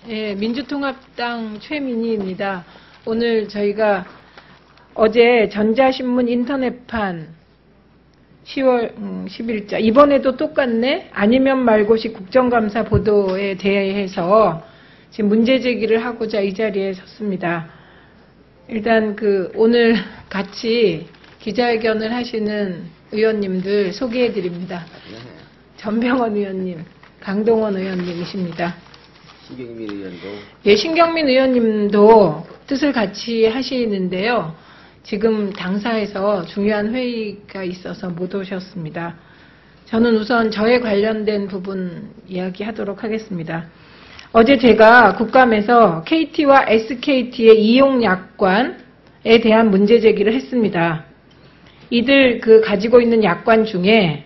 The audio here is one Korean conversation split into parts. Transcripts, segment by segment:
예, 민주통합당 최민희입니다. 오늘 저희가 어제 전자신문 인터넷판 10월 10일자 이번에도 똑같네? 아니면 말고식 국정감사 보도에 대해서 지금 문제 제기를 하고자 이 자리에 섰습니다. 일단 오늘 같이 기자회견을 하시는 의원님들 소개해 드립니다. 전병헌 의원님, 강동원 의원님이십니다. 신경민 의원도. 예, 신경민 의원님도 뜻을 같이 하시는데요. 지금 당사에서 중요한 회의가 있어서 못 오셨습니다. 저는 우선 저에 관련된 부분 이야기하도록 하겠습니다. 어제 제가 국감에서 KT와 SKT의 이용 약관에 대한 문제 제기를 했습니다. 이들 가지고 있는 약관 중에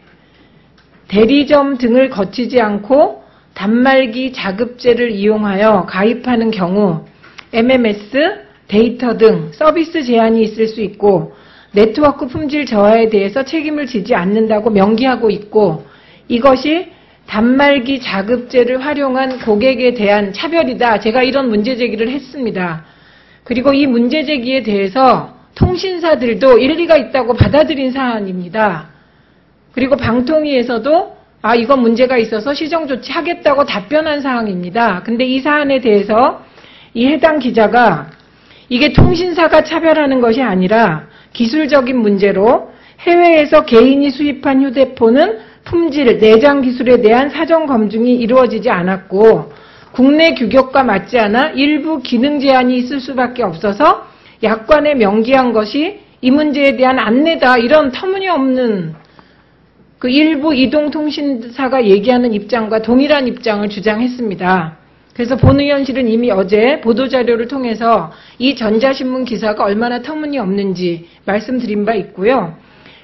대리점 등을 거치지 않고 단말기 자급제를 이용하여 가입하는 경우 MMS, 데이터 등 서비스 제한이 있을 수 있고 네트워크 품질 저하에 대해서 책임을 지지 않는다고 명기하고 있고 이것이 단말기 자급제를 활용한 고객에 대한 차별이다. 제가 이런 문제 제기를 했습니다. 그리고 이 문제 제기에 대해서 통신사들도 일리가 있다고 받아들인 사안입니다. 그리고 방통위에서도 이건 문제가 있어서 시정 조치하겠다고 답변한 사항입니다. 근데 이 사안에 대해서 이 해당 기자가 이게 통신사가 차별하는 것이 아니라 기술적인 문제로 해외에서 개인이 수입한 휴대폰은 품질, 내장 기술에 대한 사전 검증이 이루어지지 않았고 국내 규격과 맞지 않아 일부 기능 제한이 있을 수밖에 없어서 약관에 명기한 것이 이 문제에 대한 안내다. 이런 터무니없는 일부 이동통신사가 얘기하는 입장과 동일한 입장을 주장했습니다. 그래서 본 의원실은 이미 어제 보도자료를 통해서 이 전자신문 기사가 얼마나 터무니없는지 말씀드린 바 있고요.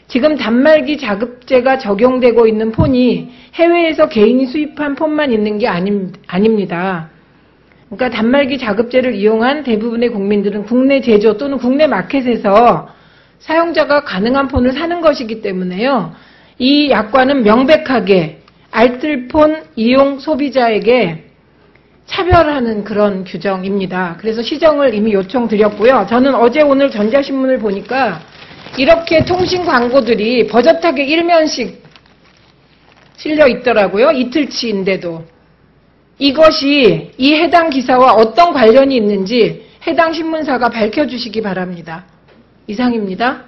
지금 단말기 자급제가 적용되고 있는 폰이 해외에서 개인이 수입한 폰만 있는 게 아닙니다. 그러니까 단말기 자급제를 이용한 대부분의 국민들은 국내 제조 또는 국내 마켓에서 사용자가 가능한 폰을 사는 것이기 때문에요. 이 약관은 명백하게 알뜰폰 이용 소비자에게 차별하는 그런 규정입니다. 그래서 시정을 이미 요청드렸고요. 저는 어제 오늘 전자신문을 보니까 이렇게 통신 광고들이 버젓하게 일면씩 실려 있더라고요. 이틀치인데도. 이것이 이 해당 기사와 어떤 관련이 있는지 해당 신문사가 밝혀주시기 바랍니다. 이상입니다.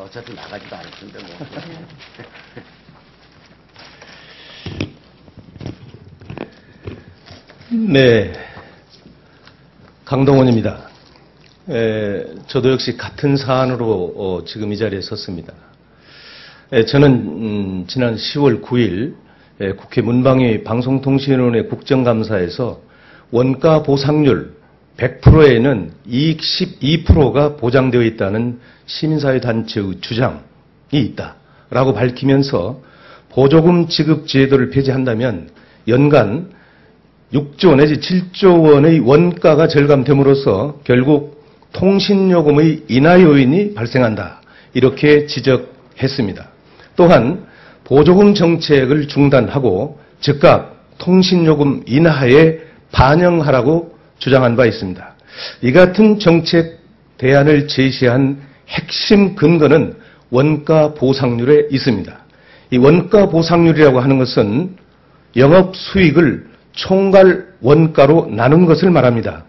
어차피 나가지도 않을 텐데 뭐. 네, 강동원입니다. 저도 역시 같은 사안으로 지금 이 자리에 섰습니다. 저는 지난 10월 9일 국회 문방위 방송통신위원회 국정감사에서 원가 보상률 100%에는 이익 12%가 보장되어 있다는 시민사회단체의 주장이 있다라고 밝히면서 보조금 지급 제도를 폐지한다면 연간 6조 내지 7조 원의 원가가 절감됨으로써 결국 통신요금의 인하 요인이 발생한다. 이렇게 지적했습니다. 또한 보조금 정책을 중단하고 즉각 통신요금 인하에 반영하라고 주장한 바 있습니다. 이 같은 정책 대안을 제시한 핵심 근거는 원가 보상률에 있습니다. 이 원가 보상률이라고 하는 것은 영업 수익을 총괄 원가로 나눈 것을 말합니다.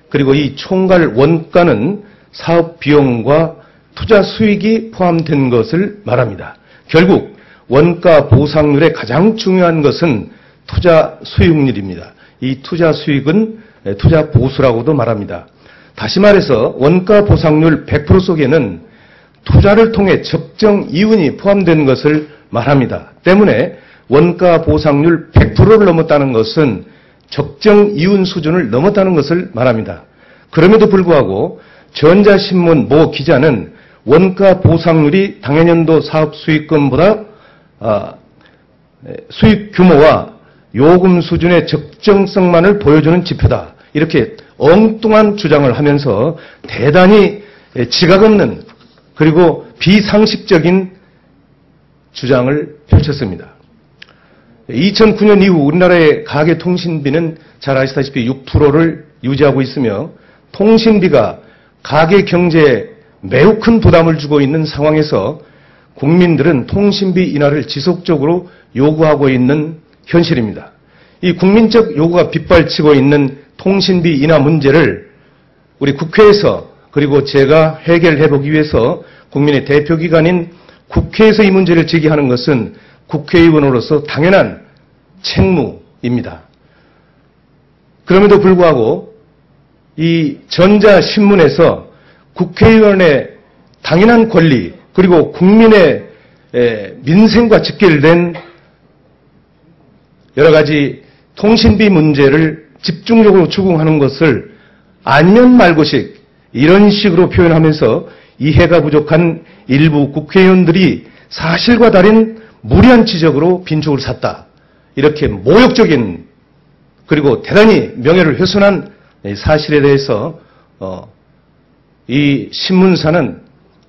그리고 이 총괄 원가는 사업 비용과 투자 수익이 포함된 것을 말합니다. 결국 원가 보상률의 가장 중요한 것은 투자 수익률입니다. 이 투자 수익은 투자 보수라고도 말합니다. 다시 말해서 원가 보상률 100% 속에는 투자를 통해 적정 이윤이 포함된 것을 말합니다. 때문에 원가 보상률 100%를 넘었다는 것은 적정 이윤 수준을 넘었다는 것을 말합니다. 그럼에도 불구하고 전자신문 모 기자는 원가 보상률이 당해년도 사업 수익금보다 수익 규모와 요금 수준의 적정성만을 보여주는 지표다. 이렇게 엉뚱한 주장을 하면서 대단히 지각 없는 그리고 비상식적인 주장을 펼쳤습니다. 2009년 이후 우리나라의 가계통신비는 잘 아시다시피 6%를 유지하고 있으며 통신비가 가계 경제에 매우 큰 부담을 주고 있는 상황에서 국민들은 통신비 인하를 지속적으로 요구하고 있는 현실입니다. 이 국민적 요구가 빗발치고 있는 통신비 인하 문제를 우리 국회에서 그리고 제가 해결해보기 위해서 국민의 대표기관인 국회에서 이 문제를 제기하는 것은 국회의원으로서 당연한 책무입니다. 그럼에도 불구하고 이 전자신문에서 국회의원의 당연한 권리 그리고 국민의 민생과 직결된 여러 가지 통신비 문제를 집중적으로 추궁하는 것을 아니면 말고식 이런 식으로 표현하면서 이해가 부족한 일부 국회의원들이 사실과 다른 무리한 지적으로 빈축을 샀다. 이렇게 모욕적인 그리고 대단히 명예를 훼손한 사실에 대해서 이 신문사는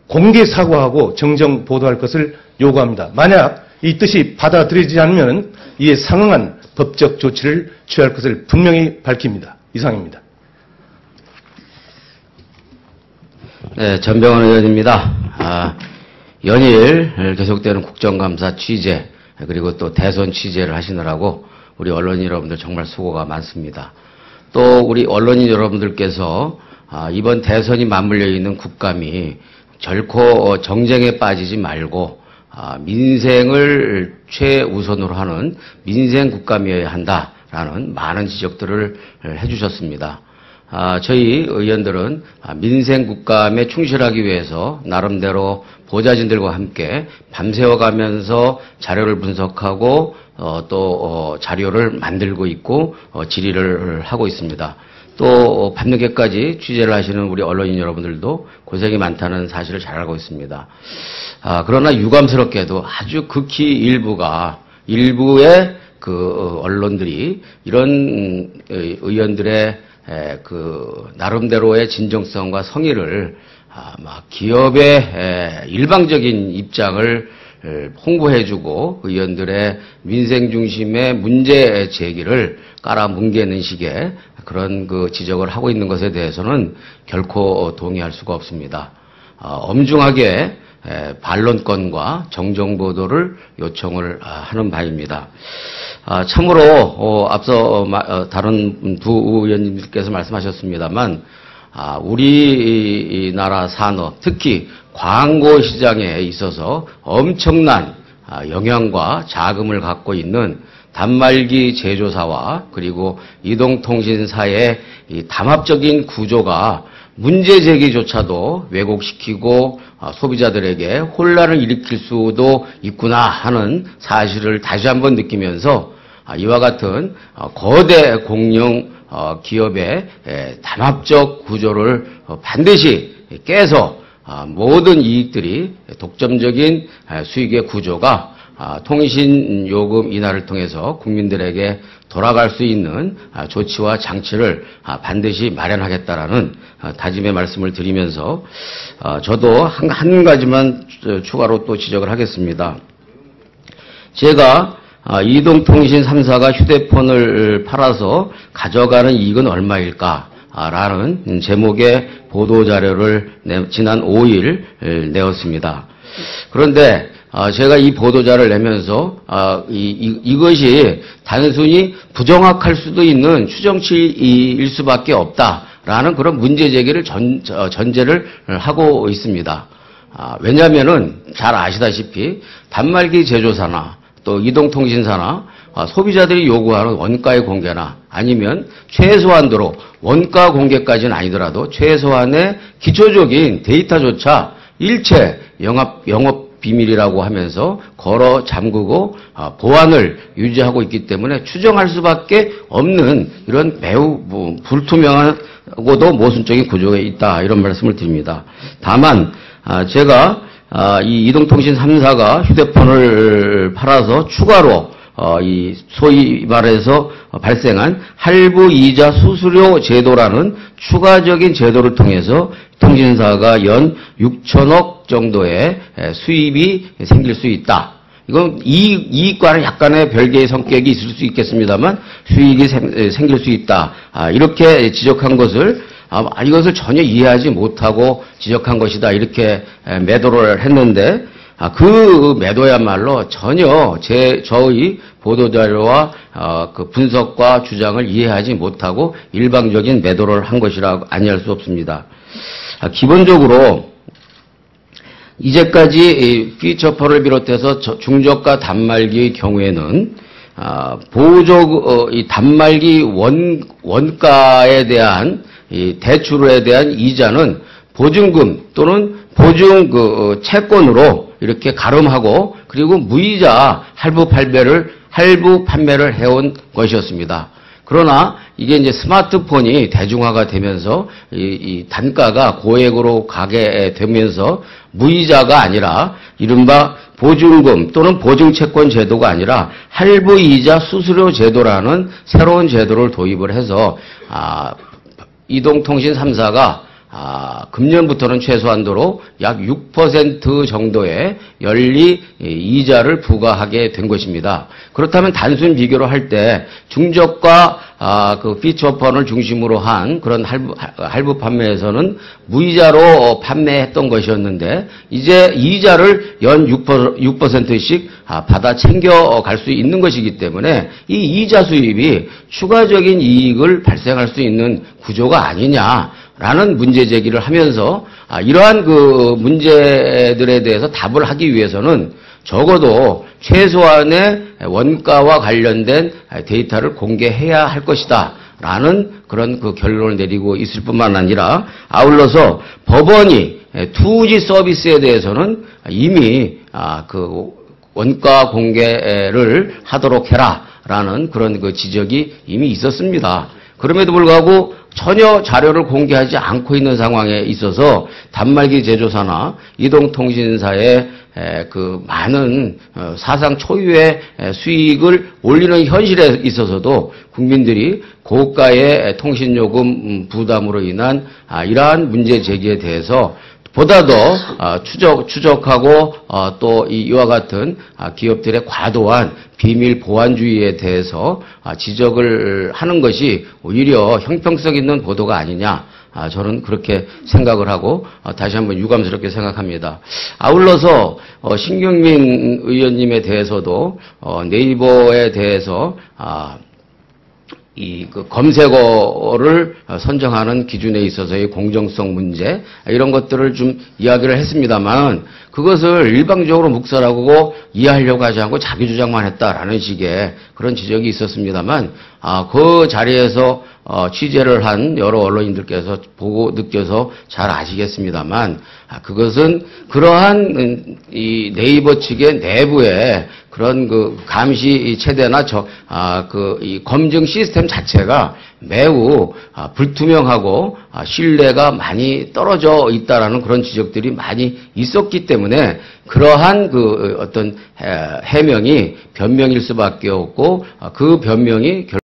공개 사과하고 정정 보도할 것을 요구합니다. 만약 이 뜻이 받아들이지 않으면 이에 상응한 법적 조치를 취할 것을 분명히 밝힙니다. 이상입니다. 네, 전병헌 의원입니다. 연일 계속되는 국정감사 취재 그리고 또 대선 취재를 하시느라고 우리 언론인 여러분들 정말 수고가 많습니다. 또 우리 언론인 여러분들께서 이번 대선이 맞물려 있는 국감이 결코 정쟁에 빠지지 말고 민생을 최우선으로 하는 민생 국감이어야 한다라는 많은 지적들을 해주셨습니다. 저희 의원들은 민생 국감에 충실하기 위해서 나름대로 보좌진들과 함께 밤새워가면서 자료를 분석하고 또 자료를 만들고 있고 질의를 하고 있습니다. 또 밤늦게까지 취재를 하시는 우리 언론인 여러분들도 고생이 많다는 사실을 잘 알고 있습니다. 그러나 유감스럽게도 아주 극히 일부의 그 언론들이 이런 의원들의 그 나름대로의 진정성과 성의를 막 기업의 일방적인 입장을 홍보해주고 의원들의 민생 중심의 문제 제기를 깔아뭉개는 식의 그런 그 지적을 하고 있는 것에 대해서는 결코 동의할 수가 없습니다. 엄중하게 반론권과 정정보도를 요청을 하는 바입니다. 참으로 앞서 다른 두 의원님께서 말씀하셨습니다만 우리나라 산업 특히 광고 시장에 있어서 엄청난 영향과 자금을 갖고 있는 단말기 제조사와 그리고 이동통신사의 이 담합적인 구조가 문제 제기조차도 왜곡시키고 소비자들에게 혼란을 일으킬 수도 있구나 하는 사실을 다시 한번 느끼면서 이와 같은 거대 공룡 기업의 담합적 구조를 반드시 깨서 모든 이익들이 독점적인 수익의 구조가 통신요금 인하를 통해서 국민들에게 돌아갈 수 있는 조치와 장치를 반드시 마련하겠다라는 다짐의 말씀을 드리면서 저도 한 가지만 추가로 또 지적을 하겠습니다. 제가 이동통신 3사가 휴대폰을 팔아서 가져가는 이익은 얼마일까? 라는 제목의 보도자료를 지난 5일 내었습니다. 그런데 제가 이 보도자를 내면서 이것이 단순히 부정확할 수도 있는 추정치일 수밖에 없다라는 그런 문제 제기를 전제를 하고 있습니다. 왜냐하면은 잘 아시다시피 단말기 제조사나 또 이동통신사나 소비자들이 요구하는 원가의 공개나 아니면 최소한도로 원가 공개까지는 아니더라도 최소한의 기초적인 데이터조차 일체 영업 비밀이라고 하면서 걸어 잠그고 보안을 유지하고 있기 때문에 추정할 수밖에 없는 이런 매우 불투명하고도 모순적인 구조에 있다 이런 말씀을 드립니다. 다만 제가 이 이동통신 3사가 휴대폰을 팔아서 추가로 이 소위 말해서 발생한 할부이자 수수료 제도라는 추가적인 제도를 통해서 통신사가 연 6천억 정도의 수입이 생길 수 있다. 이건 이익과는 약간의 별개의 성격이 있을 수 있겠습니다만 수익이 생길 수 있다. 이렇게 지적한 것을 이것을 전혀 이해하지 못하고 지적한 것이다. 이렇게 매도를 했는데 그 매도야말로 전혀 저의 보도자료와 그 분석과 주장을 이해하지 못하고 일방적인 매도를 한 것이라고 아니할 수 없습니다. 기본적으로 이제까지 피처펄을 비롯해서 중저가 단말기의 경우에는 이 단말기 원가에 대한 이 대출에 대한 이자는 보증금 또는 보증 채권으로 이렇게 가름하고 그리고 무이자 할부 판매를 해온 것이었습니다. 그러나 이게 이제 스마트폰이 대중화가 되면서 이 단가가 고액으로 가게 되면서 무이자가 아니라 이른바 보증금 또는 보증채권 제도가 아니라 할부이자 수수료 제도라는 새로운 제도를 도입을 해서 이동통신 3사가 금년부터는 최소한도로 약 6% 정도의 연리 이자를 부과하게 된 것입니다. 그렇다면 단순 비교를 할 때 중저가 그 피처폰을 중심으로 한 그런 할부 판매에서는 무이자로 판매했던 것이었는데 이제 이자를 연 6%씩 받아 챙겨갈 수 있는 것이기 때문에 이 이자 수입이 추가적인 이익을 발생할 수 있는 구조가 아니냐라는 문제 제기를 하면서 이러한 그 문제들에 대해서 답을 하기 위해서는 적어도 최소한의 원가와 관련된 데이터를 공개해야 할 것이다. 라는 그런 그 결론을 내리고 있을 뿐만 아니라 아울러서 법원이 2G 서비스에 대해서는 이미 그 원가 공개를 하도록 해라라는 그런 그 지적이 이미 있었습니다. 그럼에도 불구하고 전혀 자료를 공개하지 않고 있는 상황에 있어서 단말기 제조사나 이동통신사의 그 많은 사상 초유의 수익을 올리는 현실에 있어서도 국민들이 고가의 통신요금 부담으로 인한 이러한 문제 제기에 대해서 보다 더 추적하고 또 이와 같은 기업들의 과도한 비밀 보안주의에 대해서 지적을 하는 것이 오히려 형평성 있는 보도가 아니냐. 저는 그렇게 생각을 하고 다시 한번 유감스럽게 생각합니다. 아울러서 신경민 의원님에 대해서도 네이버에 대해서 그 검색어를 선정하는 기준에 있어서의 공정성 문제 이런 것들을 좀 이야기를 했습니다만 그것을 일방적으로 묵살하고 이해하려고 하지 않고 자기 주장만 했다라는 식의 그런 지적이 있었습니다만 그 자리에서 취재를 한 여러 언론인들께서 보고 느껴서 잘 아시겠습니다만 그것은 그러한 이 네이버 측의 내부에 그런 그 감시 체대나 이 검증 시스템 자체가 매우 불투명하고 신뢰가 많이 떨어져 있다라는 그런 지적들이 많이 있었기 때문에 그러한 그 어떤 해명이 변명일 수밖에 없고 그 변명이